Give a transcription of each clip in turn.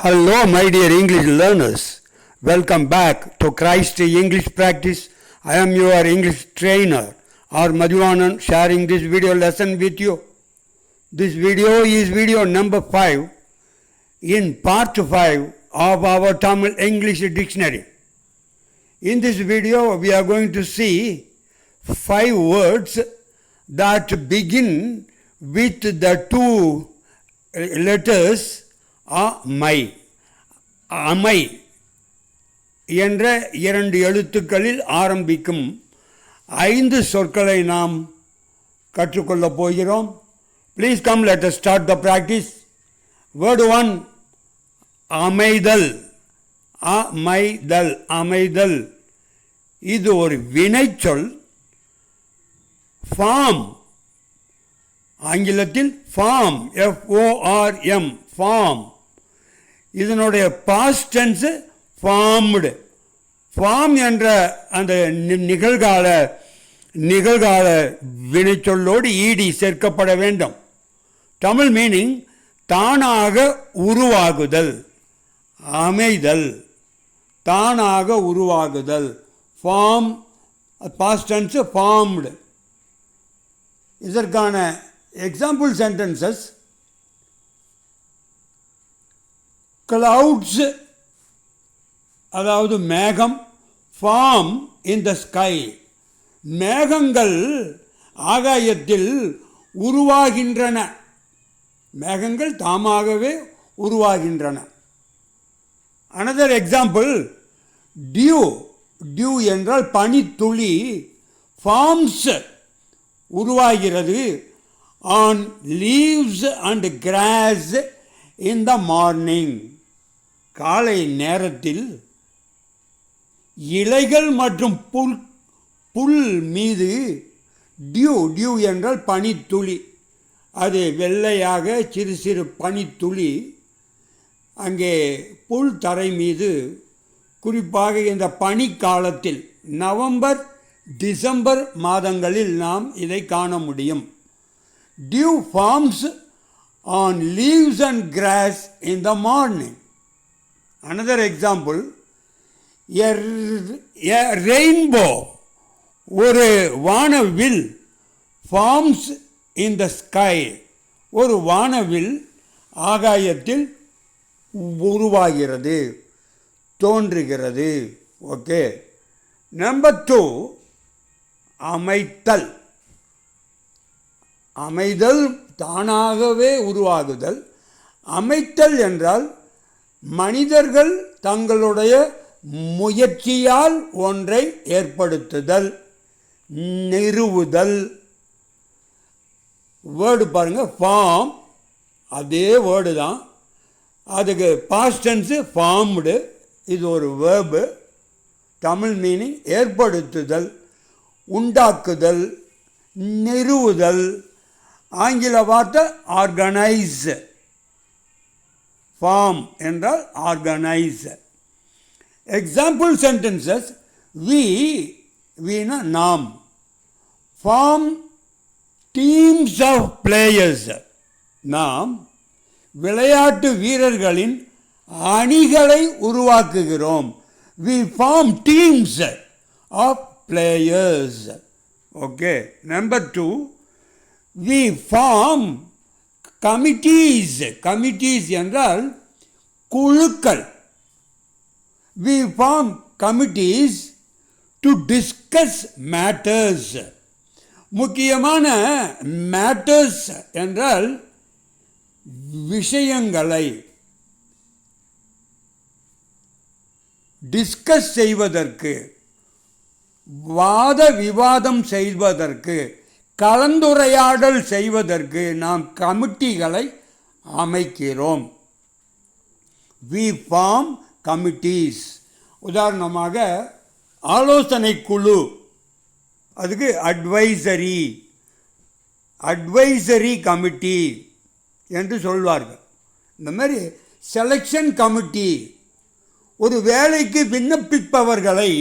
Hello, my dear English learners. Welcome back to Christ English Practice. I am your English trainer, R. Madhuvanan, sharing this video lesson with you. This video is video number 5 in part 5 of our Tamil English dictionary. In this video, we are going to see 5 words that begin with the 2 letters அமை என்ற 2 எழுத்துக்களில் ஆரம்பிக்கும் 5 சொற்களை நாம் கற்றுக்கொள்ளப் போகிறோம். Please come, let us start the practice. Word 1, அமைதல். அமைதல் இது ஒரு வினைச்சொல். ஃபார்ம், ஆங்கிலத்தில் ஃபார்ம், FORM, ஃபார்ம். இதனுடைய பாஸ்ட் டென்ஸ் ஃபார்ம்டு. ஃபார்ம் என்ற அந்த நிகழ்கால வினைச்சொல்லோடு ஈடி சேர்க்கப்பட வேண்டும். தமிழ் மீனிங் தானாக உருவாகுதல். அமைதல், தானாக உருவாகுதல். Form, past tense formed. இதற்கான எக்ஸாம்பிள் சென்டென்சஸ்: clouds, அதாவது மேகம், ஃபார்ம் இன் த ஸ்கை, மேகங்கள் ஆகாயத்தில் உருவாகின்றன. மேகங்கள் தாமாகவே உருவாகின்றன. Another example, due. டியூ என்றால் பனித்துளி. ஃபார்ம்ஸ், உருவாகிறது. On leaves and cross in the morning, காலை நேரத்தில் இலைகள் மற்றும் புல் மீது டியூ என்றால் பனித்துளி. அது வெள்ளையாக சிறு சிறு பனித்துளி அங்கே புல் தரை மீது, குறிப்பாக இந்த பனிக்காலத்தில் நவம்பர் டிசம்பர் மாதங்களில் நாம் இதை காண முடியும். Dew forms on leaves and grass in the morning. Another example, a rainbow, ஒரு வானவில், forms in the sky, ஒரு வானவில் ஆகாயத்தில் உருவாகிறது, தோன்றுகிறது. ஓகே. நம்பர் 2, அமைத்தல். அமைதல் தானாகவே உருவாகுதல். அமைத்தல் என்றால் மனிதர்கள் தங்களுடைய முயற்சியால் ஒன்றை ஏற்படுத்துதல், நிறுவுதல். வேர்டு பாருங்கள், ஃபார்ம், அதே வேர்டு தான். அதுக்கு பாஸ்ட் டென்ஸ் ஃபார்ம்டு. இது ஒரு வேர்பு. தமிழ் மீனிங் ஏற்படுத்துதல், உண்டாக்குதல், நிறுவுதல். ஆங்கில வார்த்தை ஆர்கனைஸ். ஃபார்ம் என்றால் ஆர்கனைஸ். எக்ஸாம்பிள் சென்டென்சஸ்: வீனா நாம். ஃபார்ம் டீம்ஸ் ஆஃப் பிளேயர்ஸ், நாம் விளையாட்டு வீரர்களின் அணிகளை உருவாக்குகிறோம். We form teams of players. Okay. Number 2, we form committees. committees என்றால் குழுக்கள். we form committees to discuss matters. முக்கியமான matters என்றால் விஷயங்களை டிஸ்கஸ் செய்வதற்கு, வாத விவாதம் செய்வதற்கு, கலந்துரையாடல் செய்வதற்கு நாம் கமிட்டிகளை அமைக்கிறோம். we form committees. உதாரணமாக ஆலோசனை குழு, அதுக்கு அட்வைசரி கமிட்டி என்று சொல்வார்கள். இந்த மாதிரி செலெக்ஷன் கமிட்டி, ஒரு வேலைக்கு விண்ணப்பிப்பவர்களை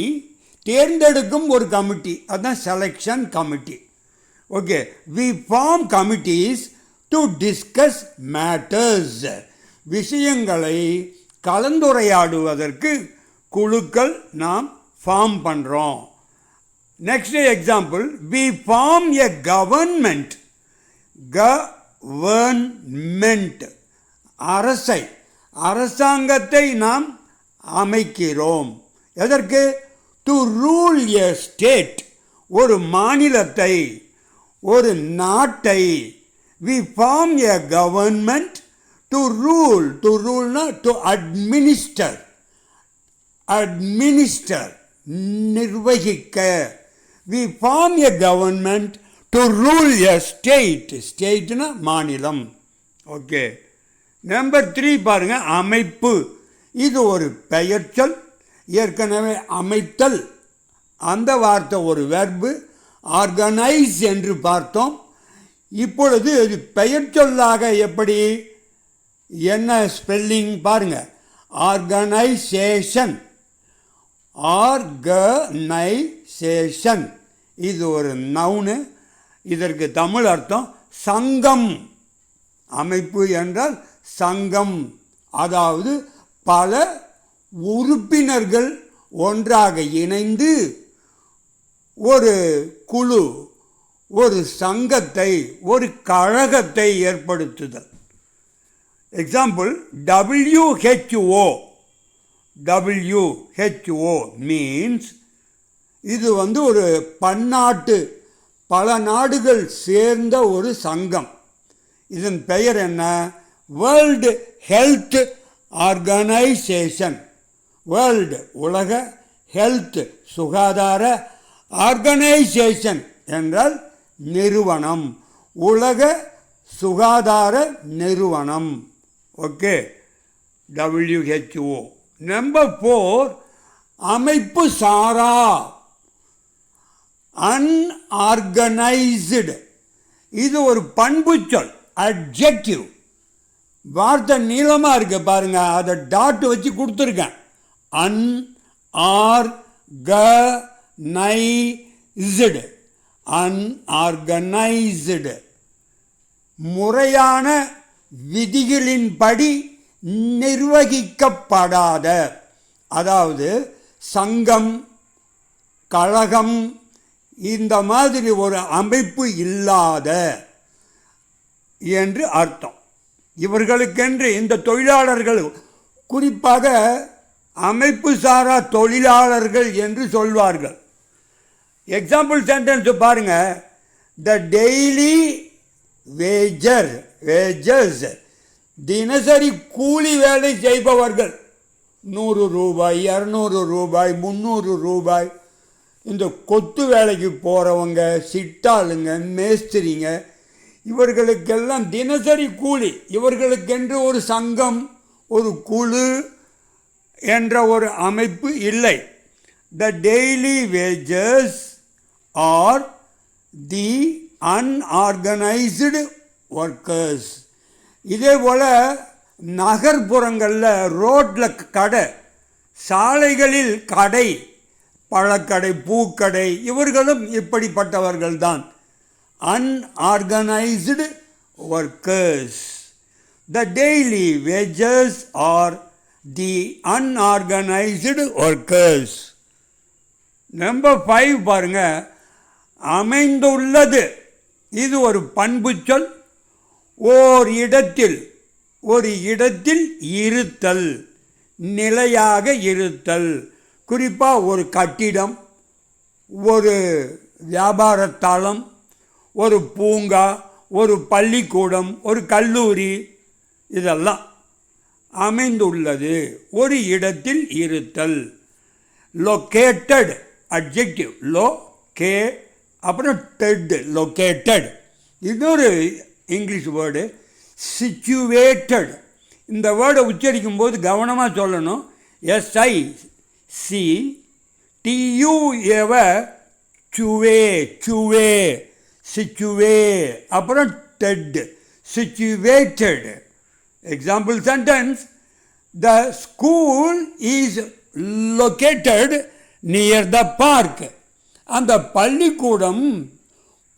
தேர்ந்தெடுக்கும் ஒரு கமிட்டி, அதுதான் selection committee. Okay, we form committees to discuss matters. விஷயங்களை கலந்துரையாடுவதற்கு குழுக்கள் நாம் ஃபார்ம் பண்ணுறோம். Next example, we form a government. Government அரசாங்கத்தை நாம் அமைக்கிறோம். எதற்கு? டு ரூல் எ ஸ்டேட், ஒரு மாநிலத்தை, ஒரு நாட்டை. we form a government to rule. to rule to administer, நிர்வகிக்க. we form a government to rule a state. ஸ்டேட்னா மாநிலம். ஓகே. நம்பர் 3 பாருங்க, அமைப்பு. இது ஒரு பெயர்ச்சொல். ஏற்கனவே அமைத்தல் அந்த வார்த்தை ஒரு வெர்பு. ஆர்கனைஸ் என்று பார்த்தோம். இப்பொழுது இது பெயர்ச்சொல்லாக எப்படி, என்ன ஸ்பெல்லிங் பாருங்க. ஆர்கனைசேஷன், ஆர்கனைசேஷன் இது ஒரு நவுனு. இதற்கு தமிழ் அர்த்தம் சங்கம். அமைப்பு என்றால் சங்கம், அதாவது பல உறுப்பினர்கள் ஒன்றாக இணைந்து ஒரு குழு, ஒரு சங்கத்தை, ஒரு கழகத்தை ஏற்படுத்துதல். Example, WHO. WHO மீன்ஸ் இது ஒரு பன்னாட்டு, பல நாடுகள் சேர்ந்த ஒரு சங்கம். இதன் பெயர் என்ன? World health organisation. வேர்ல்டு உலக, ஹெல்த் சுகாதார, ஆர்கனைசேஷன் என்றால் நிறுவனம், உலக சுகாதார நிறுவனம். Okay, WHO. நம்பர் 4, அமைப்பு சாரா, அன்ஆர்கனைஸ்டு. இது ஒரு பண்புச்சொல், அட்ஜெக்டிவ். வார்த்தை நீளமாக இருக்கு பாருங்க, அதை டாட் வச்சு கொடுத்துருக்கேன். Unorganised, unorganised. முறையான விதிகளின்படி நிர்வகிக்கப்படாத, அதாவது சங்கம், கழகம் இந்த மாதிரி ஒரு அமைப்பு இல்லாத என்று அர்த்தம். இவர்களுக்கென்று இந்த தொழிலாளர்கள், குறிப்பாக அமைப்பு சாரா தொழிலாளர்கள் என்று சொல்வார்கள். எக்ஸாம்பிள் சென்டென்ஸ் பாருங்க. த டெய்லி வேஜஸ், தினசரி கூலி வேலை செய்பவர்கள், 100 ரூபாய், 200 ரூபாய், 300 ரூபாய். இந்த கொத்து வேலைக்கு போகிறவங்க, சிட்டாளுங்க, மேஸ்திரிங்க, இவர்களுக்கெல்லாம் தினசரி கூலி. இவர்களுக்கென்று ஒரு சங்கம், ஒரு குழு என்ற ஒரு அமைப்பு இல்லை. The daily wages are the unorganised workers. இதே போல் நகர்ப்புறங்களில் ரோட்டில் கடை, சாலைகளில் கடை, பழக்கடை, பூக்கடை, இவர்களும் இப்படிப்பட்டவர்கள்தான், unorganized workers. The daily wages are the unorganized workers. Number 5 பாருங்க, அமைந்துள்ளது. இது ஒரு பண்புச்சொல். ஒரு இடத்தில் இருத்தல், நிலையாக இருத்தல். குறிப்பாக ஒரு கட்டிடம், ஒரு வியாபார தளம், ஒரு பூங்கா, ஒரு பள்ளிக்கூடம், ஒரு கல்லூரி, இதெல்லாம் அமைந்துள்ளது. ஒரு இடத்தில் இருத்தல். லொக்கேட்டட் அட்ஜெக்டிவ், லொக்கே அப்புறம் டெட், லொக்கேட்டட். இன்னொரு இங்கிலீஷ் வேர்டு சிச்சுவேட்டட். இந்த வேர்டை உச்சரிக்கும் போது கவனமாக சொல்லணும். SICTUAV, சுவே, சிச்சுவே, அப்புறம் டெட், situated. Example sentence, the school is located near the park. அந்த பள்ளிக்கூடம்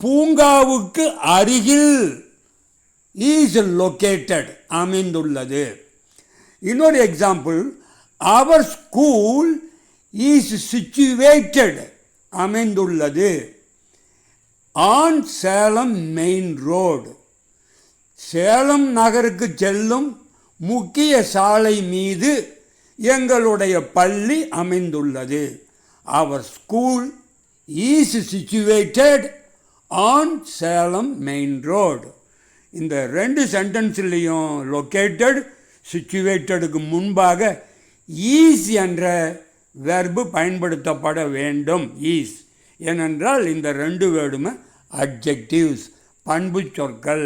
பூங்காவுக்கு அருகில், இஸ் லொக்கேட்டட் அமைந்துள்ளது. இன்னொரு example, our school is situated அமைந்துள்ளது on Salem main road, Salem நகருக்கு செல்லும் முக்கிய சாலை மீது எங்களுடைய பள்ளி அமைந்துள்ளது. Our school is situated on Salem main road. இந்த ரெண்டு சென்டென்ஸ்லேயும் லொக்கேட்டட், சிச்சுவேட்டடுக்கு முன்பாக ஈஸ் என்ற வெர்பு பயன்படுத்தப்பட வேண்டும். ஈஸ் ஏனென்றால் இந்த ரெண்டு வேர்டுமே அட்ஜெக்டிவ்ஸ், பண்பு சொற்கள்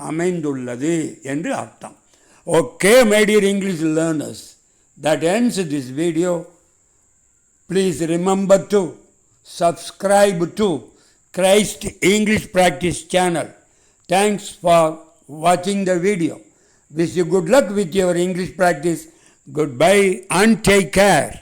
அமைந்துள்ளது என்று அர்த்தம். Okay my dear English learners, that ends this video. Please remember to subscribe to Christ English Practice channel. Thanks for watching the video. Wish you good luck with your English practice. Goodbye and take care.